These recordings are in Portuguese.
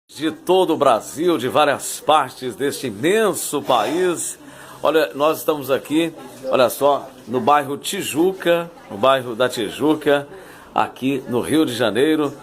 De todo o Brasil, de várias partes deste imenso país. Olha, nós estamos aqui, olha só, no bairro Tijuca, no bairro da Tijuca, aqui no Rio de Janeiro.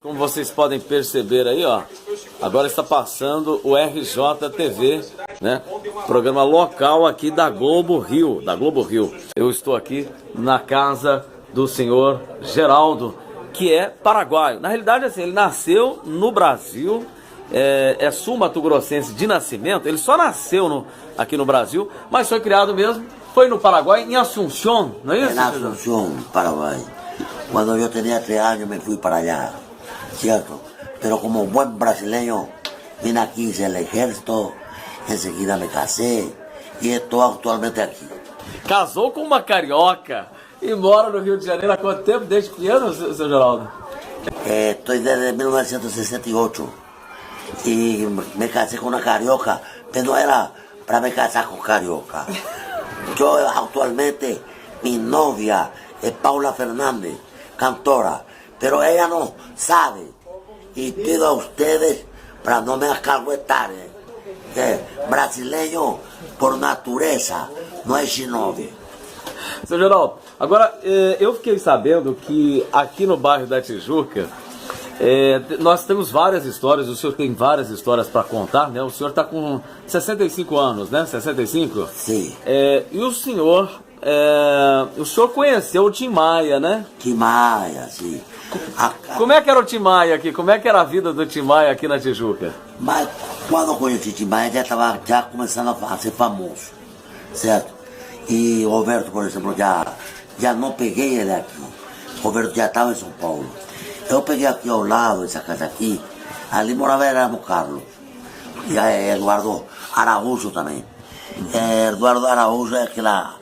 Como vocês podem perceber aí, ó, agora está passando o RJTV, né? Programa local aqui da Globo Rio, Eu estou aqui na casa do senhor Geraldo, que é paraguaio. Na realidade, assim, ele nasceu no Brasil, é sul-mato-grossense de nascimento. Ele só nasceu aqui no Brasil, mas foi criado mesmo, foi no Paraguai, em Asunción, não é isso? En Asunción, Paraguay. Cuando yo tenía 3 años me fui para allá, ¿cierto? Pero como buen brasileño, vine aquí, hice el ejército, enseguida me casé y estoy actualmente aquí. Casou com uma carioca e mora no Rio de Janeiro há quanto tempo? Desde que ano, seu Geraldo? Estoy desde 1968 y me casé con una carioca, pero no era para me casar con carioca. Yo actualmente, mi novia es Paula Fernández, cantora, pero ella no sabe. Y pido a ustedes para no me acarguetar, que brasileño por natureza não é xenóbio. Seu Geraldo, agora eu fiquei sabendo que aqui no bairro da Tijuca nós temos várias histórias, o senhor tem várias histórias para contar, né? O senhor está com 65 anos, né? 65? Sim. E o senhor conheceu o Tim Maia, né? Tim Maia, sim. Como é que era o Tim Maia aqui? Como é que era a vida do Tim Maia aqui na Tijuca? Mas quando eu conheci Tim Maia, já estava começando a ser famoso, certo? E o Roberto, por exemplo, já não peguei ele aqui. O Roberto já estava em São Paulo. Eu peguei aqui ao lado, essa casa aqui, ali morava Erasmo Carlos. E aí Eduardo Araújo também. Eduardo Araújo é aquela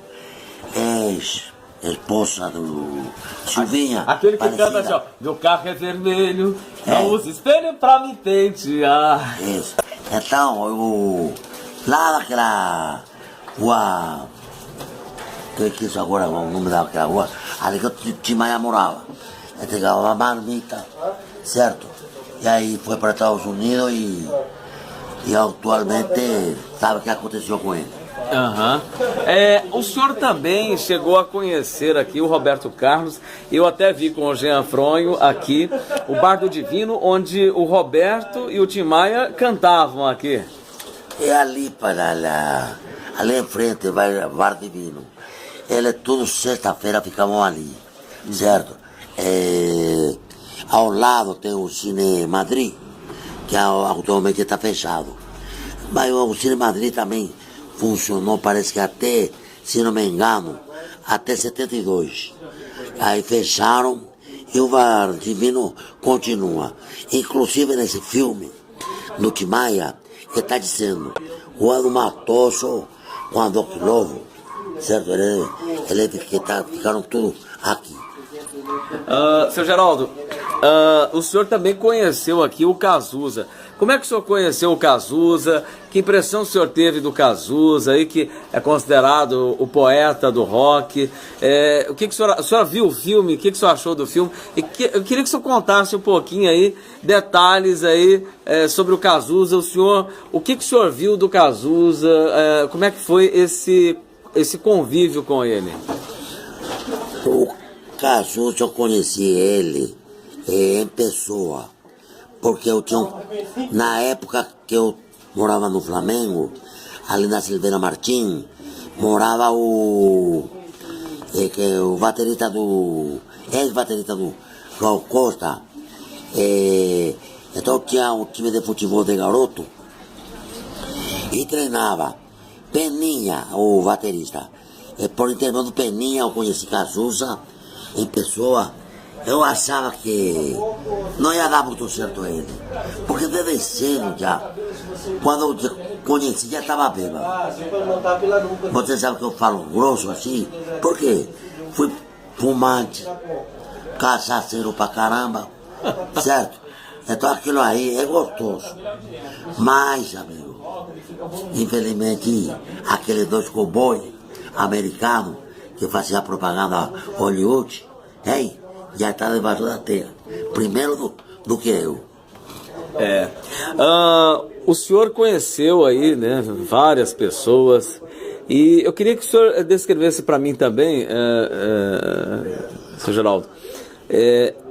ex-esposa do Silvinha. Aquele que parecida. canta assim, ó, meu carro é vermelho, não usa espelho pra me pentear. Isso. Então, lá naquela rua, que eu esqueço agora o nome daquela rua, ali que o Tim Maia morava. Entregava uma marmita, certo? E aí foi para Estados Unidos e atualmente sabe o que aconteceu com ele. O senhor também chegou a conhecer aqui o Roberto Carlos. Eu até vi com o Jean Fronho aqui o Bar do Divino, onde o Roberto e o Tim Maia cantavam aqui. É ali para lá, ali em frente vai o Bar Divino. Ele toda sexta-feira ficavam ali, certo? Ao lado tem o Cine Madrid, que atualmente está fechado. Mas o Cine Madrid também funcionou, parece que até, se não me engano, até 72. Aí fecharam e o Bar Divino continua. Inclusive nesse filme, no Tim Maia, ele está dizendo, Rua do Matoso com a Doc Lovo, certo? Ele ficaram tudo aqui. Seu Geraldo, o senhor também conheceu aqui o Cazuza. Como é que o senhor conheceu o Cazuza? Que impressão o senhor teve do Cazuza, aí, que é considerado o poeta do rock? O senhor viu o filme? O que o senhor achou do filme? Eu queria que o senhor contasse um pouquinho aí, detalhes aí sobre o Cazuza. O que o senhor viu do Cazuza? Como é que foi esse convívio com ele? O Cazuza, eu conheci ele em pessoa, porque eu tinha, na época que eu morava no Flamengo, ali na Silveira Martins, morava o baterista ex-baterista do Gal Costa. Então tinha um time de futebol de garoto e treinava Peninha, o baterista. Por intermédio do Peninha eu conheci Cazuza em pessoa. Eu achava que não ia dar muito certo a ele, porque desde cedo já, quando eu conheci, já estava bêbado. Você sabe que eu falo grosso assim? Porque fui fumante, cachaceiro pra caramba, certo? Então aquilo aí é gostoso. Mas, amigo, infelizmente, aqueles 2 cowboys americanos que faziam propaganda Hollywood, já está debaixo da terra. Primeiro do que eu. O senhor conheceu aí, né, várias pessoas, e eu queria que o senhor descrevesse para mim também, seu Geraldo,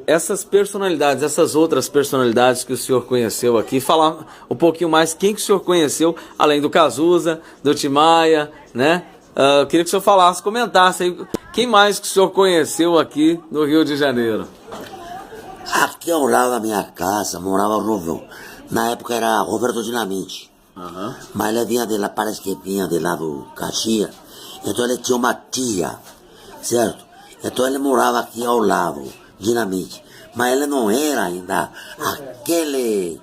essas personalidades, essas outras personalidades que o senhor conheceu aqui, falar um pouquinho mais quem que o senhor conheceu, além do Cazuza, do Tim Maia, né? Eu queria que o senhor falasse, comentasse aí, quem mais que o senhor conheceu aqui no Rio de Janeiro? Aqui ao lado da minha casa morava o Roberto. Na época era Roberto Dinamite. Mas ele vinha de lá, parece que vinha de lá do Caxias. Então ele tinha uma tia, certo? Então ele morava aqui ao lado, Dinamite. Mas ele não era ainda aquele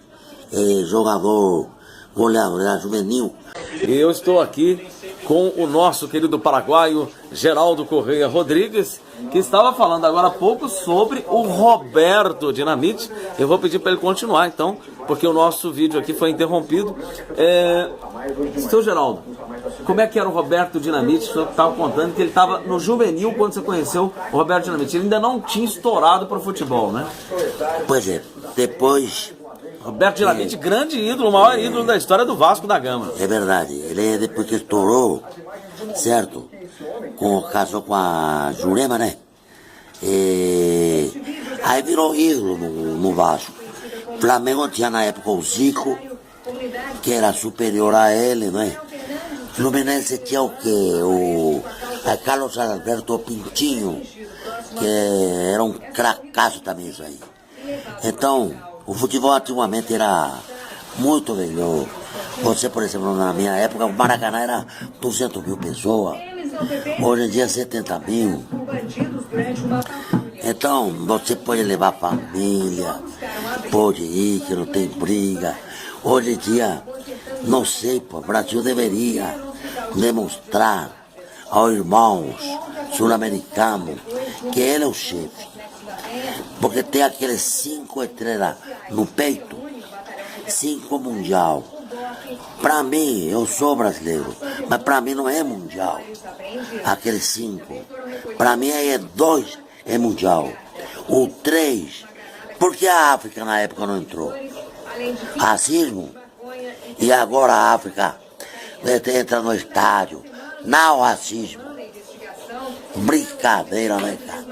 jogador goleador, era juvenil. E eu estou aqui com o nosso querido paraguaio Geraldo Correia Rodrigues, que estava falando agora há pouco sobre o Roberto Dinamite. Eu vou pedir para ele continuar, então, porque o nosso vídeo aqui foi interrompido. Seu Geraldo, como é que era o Roberto Dinamite? O senhor estava contando que ele estava no juvenil quando você conheceu o Roberto Dinamite. Ele ainda não tinha estourado para o futebol, né? Pois é, depois... Roberto Dinamite, grande ídolo, o maior ídolo da história do Vasco da Gama. É verdade, ele depois que estourou, certo? Casou com a Jurema, né? Aí virou ídolo no Vasco. Flamengo tinha na época o Zico, que era superior a ele, né? Fluminense tinha o quê? O Carlos Alberto Pintinho, que era um cracaço também isso aí. Então, o futebol antigamente era muito melhor. Você, por exemplo, na minha época, o Maracanã era 200 mil pessoas. Hoje em dia, 70 mil. Então, você pode levar família, pode ir, que não tem briga. Hoje em dia, não sei, pô, o Brasil deveria demonstrar aos irmãos sul-americanos que ele é o chefe. Porque tem aqueles 5 estrelas no peito, 5 mundial. Para mim, eu sou brasileiro, mas para mim não é mundial. Aqueles 5. Para mim é 2 é mundial. O 3, porque a África na época não entrou? Racismo. E agora a África entra no estádio. Não racismo. Brincadeira, né, cara?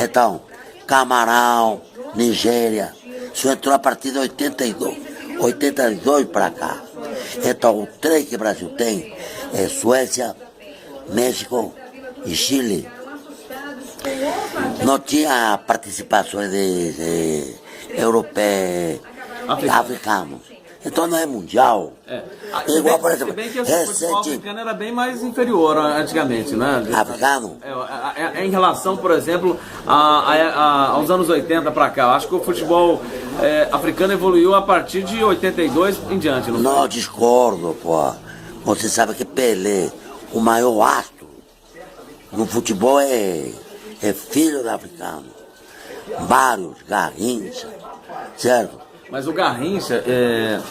Então, Camarão, Nigéria, isso entrou a partir de 82 para cá. Então, o 3 que o Brasil tem é Suécia, México e Chile. Não tinha participações de europeus, africanos. Então não é mundial. Igual, por exemplo, bem que o futebol africano era bem mais inferior antigamente, né? Africano? Em relação, por exemplo, aos anos 80 para cá. Eu acho que o futebol africano evoluiu a partir de 82 em diante. Não, discordo, pô. Você sabe que Pelé, o maior astro no futebol é filho do africano. Vários, Garrincha, certo? Mas o Garrincha,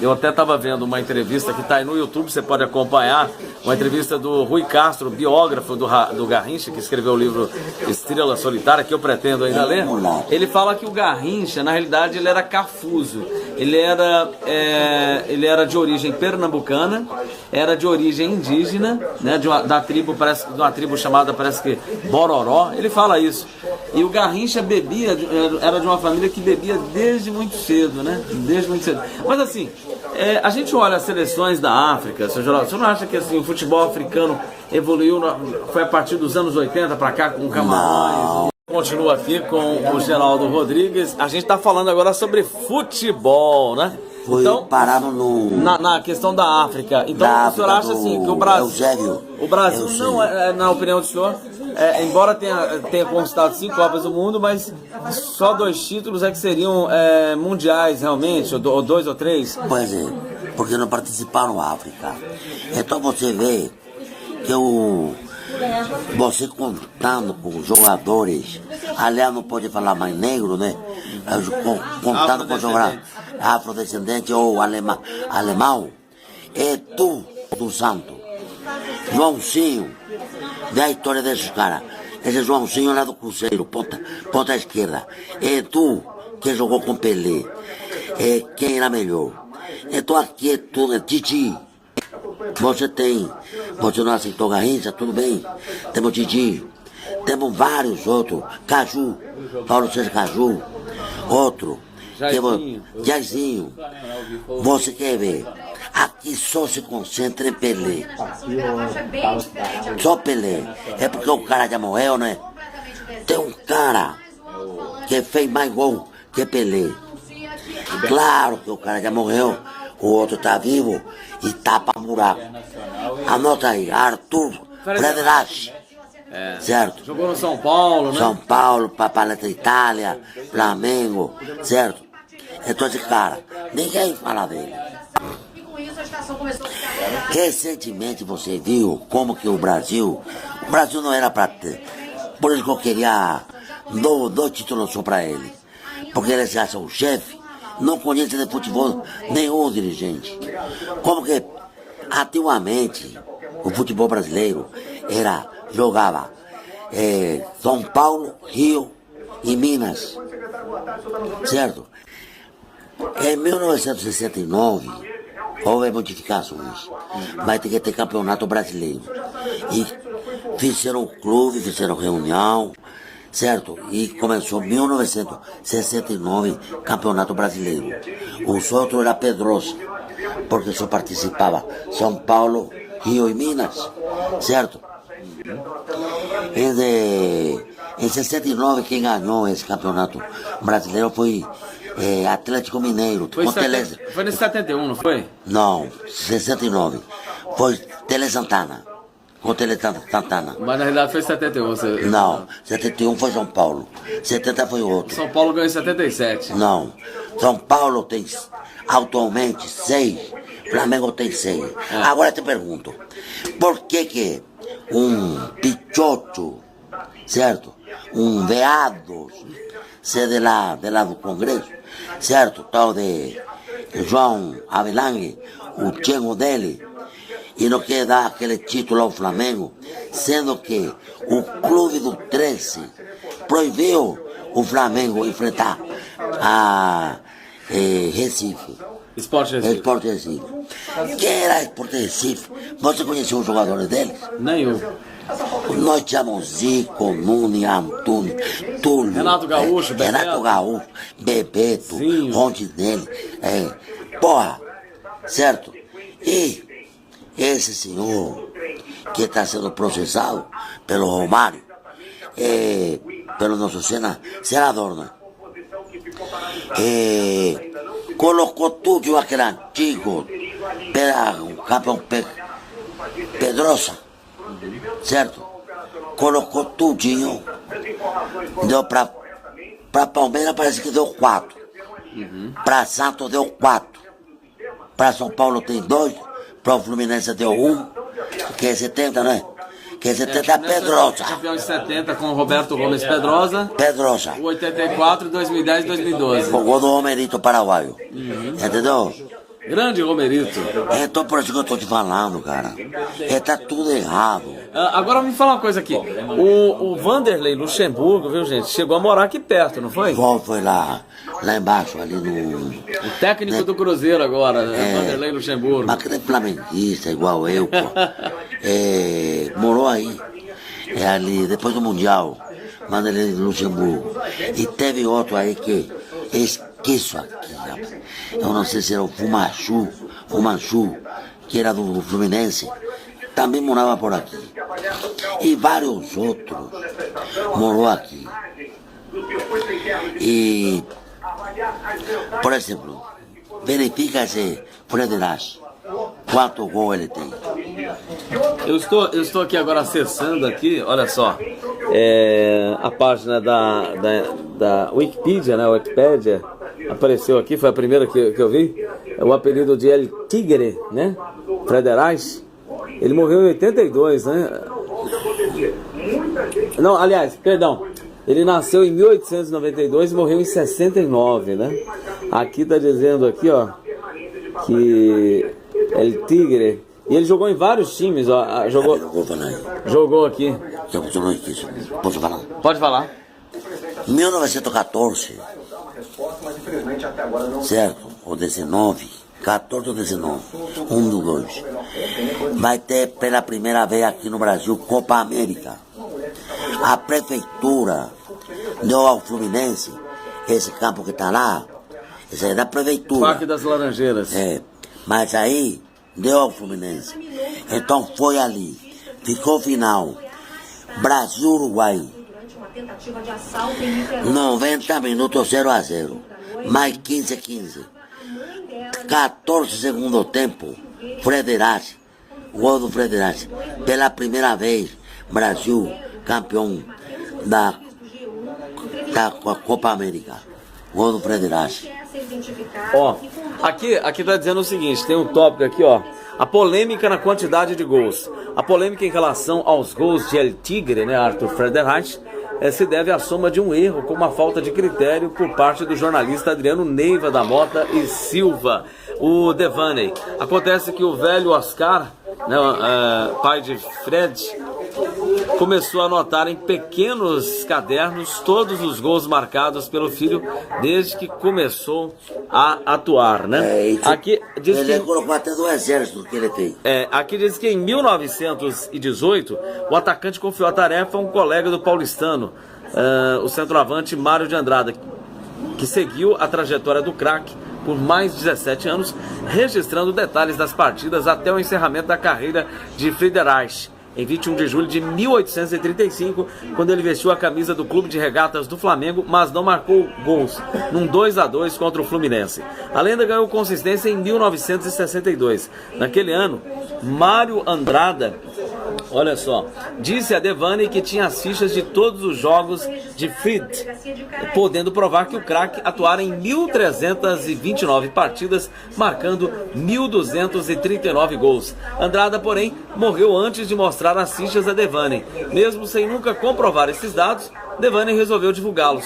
eu até estava vendo uma entrevista que está aí no YouTube, você pode acompanhar, uma entrevista do Rui Castro, biógrafo do Garrincha, que escreveu o livro Estrela Solitária, que eu pretendo ainda ler. Ele fala que o Garrincha, na realidade, ele era cafuso. Ele era de origem pernambucana, era de origem indígena, né, de uma tribo chamada, parece que, Bororó. Ele fala isso. E o Garrincha bebia, era de uma família que bebia desde muito cedo, né? Desde muito cedo. Mas assim, a gente olha as seleções da África, seu Geraldo, você não acha que assim, o futebol africano evoluiu, foi a partir dos anos 80 para cá, com Camarões? Continua aqui com o Geraldo Rodrigues. A gente está falando agora sobre futebol, né? Foi então, parado no... na questão da África. Então, o senhor acha assim que o Brasil... O Brasil não, na opinião do senhor, embora tenha conquistado 5 Copas do Mundo, mas só 2 títulos é que seriam mundiais realmente, ou 2 ou 3? Pois é, porque não participaram da África. Então você vê que você contando com os jogadores, aliás, não pode falar mais negro, né? Contando com os jogadores afrodescendente ou alemão, é tu do santo. Joãozinho, da história desses caras. Esse Joãozinho lá do Cruzeiro, ponta esquerda. É tu que jogou com Pelé. quem era melhor. Então aqui é tudo, é Didi. Você não aceitou Garrincha, tudo bem. Temos Didi. Temos vários outros. Caju, Paulo César Caju. Outro. Jairzinho. Você quer ver? Aqui só se concentra em Pelé. Só Pelé. É porque o cara já morreu, né? Tem um cara que fez mais gol que Pelé. Claro que o cara já morreu. O outro tá vivo e tapa buraco. Anota aí, Arthur Frederac. Certo? Jogou no São Paulo, né? São Paulo, Papaleta Itália, Flamengo, certo? Então esse cara, ninguém fala dele. Recentemente você viu como que o Brasil não era pra ter. Por isso que eu queria dois títulos só pra ele. Porque ele se acha o chefe, não conhece de futebol nenhum dirigente. Como que antigamente o futebol brasileiro jogava São Paulo, Rio e Minas, certo? Em 1969 houve modificações, vai ter que ter campeonato brasileiro e fizeram clube, fizeram reunião, certo? E começou em 1969 campeonato brasileiro. Os outros era Pedrosa, porque só participava São Paulo, Rio e Minas, certo? Em 69 quem ganhou esse campeonato brasileiro foi Atlético Mineiro. Foi nesse 71, não foi? Não, 69. Foi Tele Santana. Com Tele Santana. Mas na realidade foi 71. Não, 71 foi São Paulo. 70 foi outro. São Paulo ganhou em 77. Não, São Paulo tem atualmente 6. Flamengo tem 6. Agora eu te pergunto, por que um pichocho, certo? Um veado, se de lá do Congresso, certo? Tal de João Avelange, o chengo dele, e não quer dar aquele título ao Flamengo, sendo que o clube do 13 proibiu o Flamengo enfrentar a Recife. Esporte Recife. Esporte Recife. Quem era Esporte Recife? Você conheceu os jogadores deles? Nenhum. Nós chamamos Zico, Nunes, Antônio, Túlio, Renato Gaúcho, Bebeto, Rondinelli, porra, certo? E esse senhor que está sendo processado pelo Romário, pelo nosso senador, né? Colocou tudo aquele antigo campeão Pedrosa, certo? Colocou tudinho, deu pra Palmeiras parece que deu 4, pra Santos deu 4, pra São Paulo tem 2, pra Fluminense deu 1, que é 70, né? Que é 70 é Pedrosa. Campeão de 70 com o Roberto Gomes Pedrosa. O 84, 2010 e 2012. O gol do Romerito paraguaio. Entendeu? Grande Romerito. Então por isso que eu tô te falando, cara. Tá tudo errado. Agora me fala uma coisa aqui. O Vanderlei Luxemburgo, viu, gente? Chegou a morar aqui perto, não foi? Foi lá embaixo, ali no... O técnico do Cruzeiro agora, Vanderlei Luxemburgo. Mas que é flamenguista, igual eu, pô. Morou aí. Ali, depois do Mundial. Vanderlei Luxemburgo. E teve outro aí que... Esqueço aqui, rapaz. Eu não sei se era o Fumanchu, que era do Fluminense, também morava por aqui. E vários outros morou aqui. E, por exemplo, verifica esse Frederac, quanto gol ele tem. Eu estou aqui agora acessando aqui, olha só, a página da Wikipedia, né? Wikipedia apareceu aqui, foi a primeira que eu vi. É o apelido de El Tigre, né? Frederac. Ele morreu em 82, né? Não, aliás, perdão. Ele nasceu em 1892 e morreu em 69, né? Aqui tá dizendo aqui, ó, que El Tigre. E ele jogou em vários times, ó. Jogou aqui. Posso falar? Pode falar. Em 1914, certo? Ou 19, 14 ou 19, um dos dois. Vai ter pela primeira vez aqui no Brasil Copa América. A prefeitura deu ao Fluminense esse campo que está lá, esse é da prefeitura. Parque das Laranjeiras. É, mas aí deu ao Fluminense. Então foi ali, ficou final. Brasil-Uruguai. 90 minutos 0-0. Mais 15-15. 14 segundo tempo. Frederace. Gol do Frederace. Pela primeira vez, Brasil campeão da Copa América. Gol do Frederace. Ó, aqui tá dizendo o seguinte, tem um tópico aqui, ó. A polêmica na quantidade de gols. A polêmica em relação aos gols de El Tigre, né, Arthur Frederich, se deve à soma de um erro com uma falta de critério por parte do jornalista Adriano Neiva da Mota e Silva, o Devaney. Acontece que o velho Oscar, né, pai de Fred, começou a anotar em pequenos cadernos todos os gols marcados pelo filho desde que começou a atuar, né? Aqui diz ele colocou até do exército que ele tem. Aqui diz que em 1918 o atacante confiou a tarefa a um colega do paulistano, o centroavante Mário de Andrada, que seguiu a trajetória do craque por mais de 17 anos, registrando detalhes das partidas até o encerramento da carreira de Frederich. Em 21 de julho de 1835, quando ele vestiu a camisa do Clube de Regatas do Flamengo, mas não marcou gols, num 2-2 contra o Fluminense. A lenda ganhou consistência em 1962. Naquele ano, Mário Andrada, olha só, disse a Devaney que tinha as fichas de todos os jogos de Fried, podendo provar que o craque atuara em 1.329 partidas, marcando 1.239 gols. Andrada, porém, morreu antes de mostrar as fichas a Devaney. Mesmo sem nunca comprovar esses dados, Devaney resolveu divulgá-los.